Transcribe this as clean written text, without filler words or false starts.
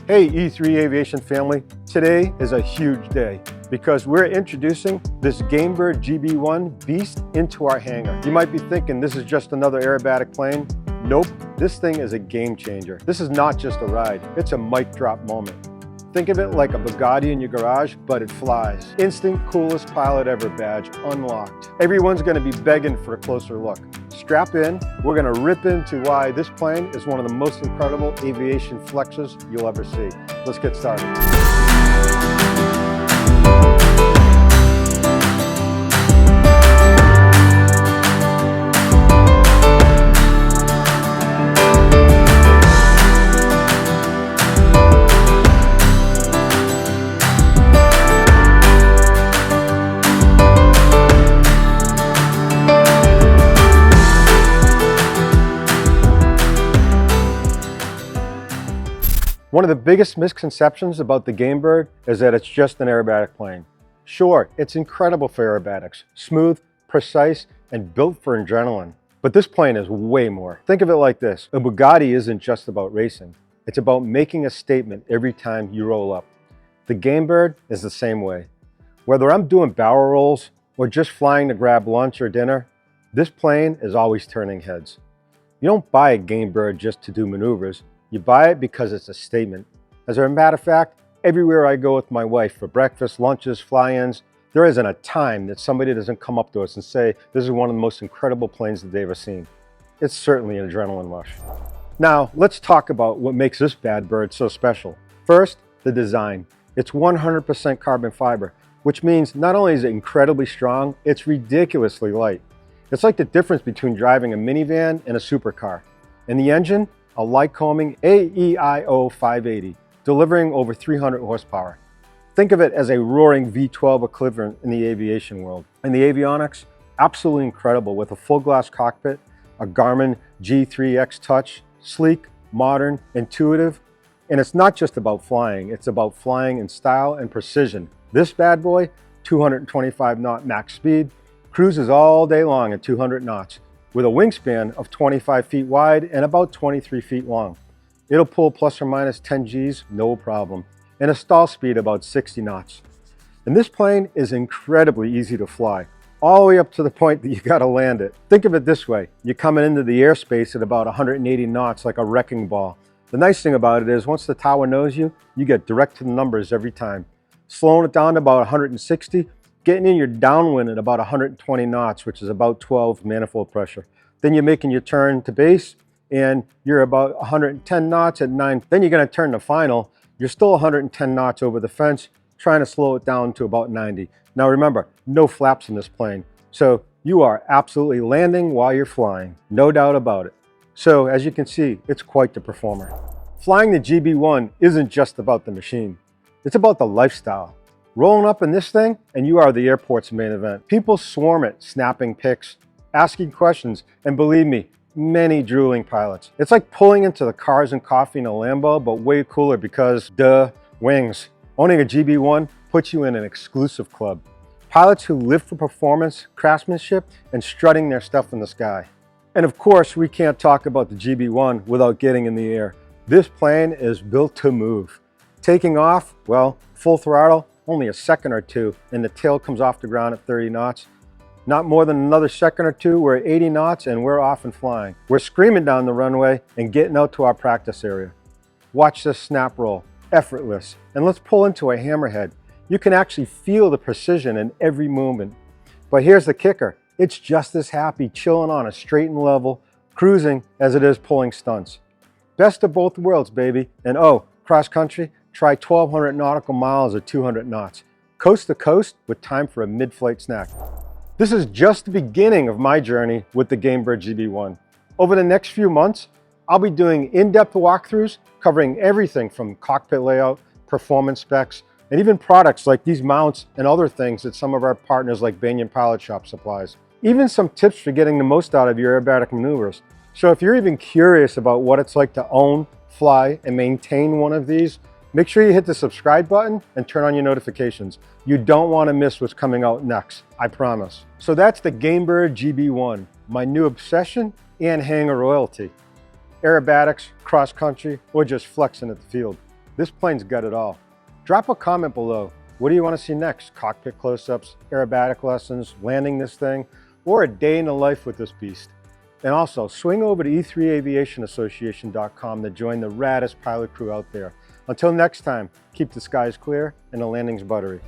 Hey E3 Aviation family, today is a huge day because we're introducing this GameBird GB1 beast into our hangar. You might be thinking this is just another aerobatic plane. Nope, this thing is a game changer. This is not just a ride, it's a mic drop moment. Think of it like a Bugatti in your garage, but it flies. Instant coolest pilot ever badge unlocked. Everyone's gonna be begging for a closer look. Strap in, we're gonna rip into why this plane is one of the most incredible aviation flexes you'll ever see. Let's get started. One of the biggest misconceptions about the GameBird is that it's just an aerobatic plane. Sure, it's incredible for aerobatics, smooth, precise, and built for adrenaline. But this plane is way more. Think of it like this. A Bugatti isn't just about racing. It's about making a statement every time you roll up. The GameBird is the same way. Whether I'm doing barrel rolls or just flying to grab lunch or dinner, this plane is always turning heads. You don't buy a GameBird just to do maneuvers. You buy it because it's a statement. As a matter of fact, everywhere I go with my wife for breakfast, lunches, fly-ins, there isn't a time that somebody doesn't come up to us and say, this is one of the most incredible planes that they've ever seen. It's certainly an adrenaline rush. Now, let's talk about what makes this bad bird so special. First, the design. It's 100% carbon fiber, which means not only is it incredibly strong, it's ridiculously light. It's like the difference between driving a minivan and a supercar. And the engine, a Lycoming AEIO 580, delivering over 300 horsepower. Think of it as a roaring V12 equivalent in the aviation world. And the avionics, absolutely incredible with a full glass cockpit, a Garmin G3X touch, sleek, modern, intuitive. And it's not just about flying, it's about flying in style and precision. This bad boy, 225 knot max speed, cruises all day long at 200 knots. With a wingspan of 25 feet wide and about 23 feet long. It'll pull plus or minus 10 Gs, no problem, and a stall speed about 60 knots. And this plane is incredibly easy to fly, all the way up to the point that you gotta land it. Think of it this way, you're coming into the airspace at about 180 knots like a wrecking ball. The nice thing about it is once the tower knows you, you get direct to the numbers every time. Slowing it down to about 160, getting in your downwind at about 120 knots, which is about 12 manifold pressure. Then you're making your turn to base and you're about 110 knots at 9. Then you're gonna turn to final. You're still 110 knots over the fence, trying to slow it down to about 90. Now remember, no flaps in this plane. So you are absolutely landing while you're flying, no doubt about it. So as you can see, it's quite the performer. Flying the GB1 isn't just about the machine. It's about the lifestyle. Rolling up in this thing, and you are the airport's main event. People swarm it, snapping pics, asking questions, and believe me, many drooling pilots. It's like pulling into the cars and coffee in a Lambo, but way cooler because, duh, wings. Owning a GB1 puts you in an exclusive club. Pilots who live for performance, craftsmanship, and strutting their stuff in the sky. And of course, we can't talk about the GB1 without getting in the air. This plane is built to move. Taking off, well, full throttle, only a second or two, and the tail comes off the ground at 30 knots. Not more than another second or two, we're at 80 knots and we're off and flying. We're screaming down the runway and getting out to our practice area. Watch this snap roll, effortless. And let's pull into a hammerhead. You can actually feel the precision in every movement. But here's the kicker. It's just as happy chilling on a straight and level, cruising as it is pulling stunts. Best of both worlds, baby. And oh, cross country, try 1,200 nautical miles at 200 knots. Coast to coast with time for a mid-flight snack. This is just the beginning of my journey with the GameBird GB1. Over the next few months, I'll be doing in-depth walkthroughs covering everything from cockpit layout, performance specs, and even products like these mounts and other things that some of our partners like Banyan Pilot Shop supplies. Even some tips for getting the most out of your aerobatic maneuvers. So if you're even curious about what it's like to own, fly, and maintain one of these, make sure you hit the subscribe button and turn on your notifications. You don't want to miss what's coming out next, I promise. So that's the GameBird GB1, my new obsession and hangar royalty. Aerobatics, cross country, or just flexing at the field. This plane's got it all. Drop a comment below. What do you want to see next? Cockpit close-ups, aerobatic lessons, landing this thing, or a day in the life with this beast? And also, swing over to e3aviationassociation.com to join the raddest pilot crew out there. Until next time, keep the skies clear and the landings buttery.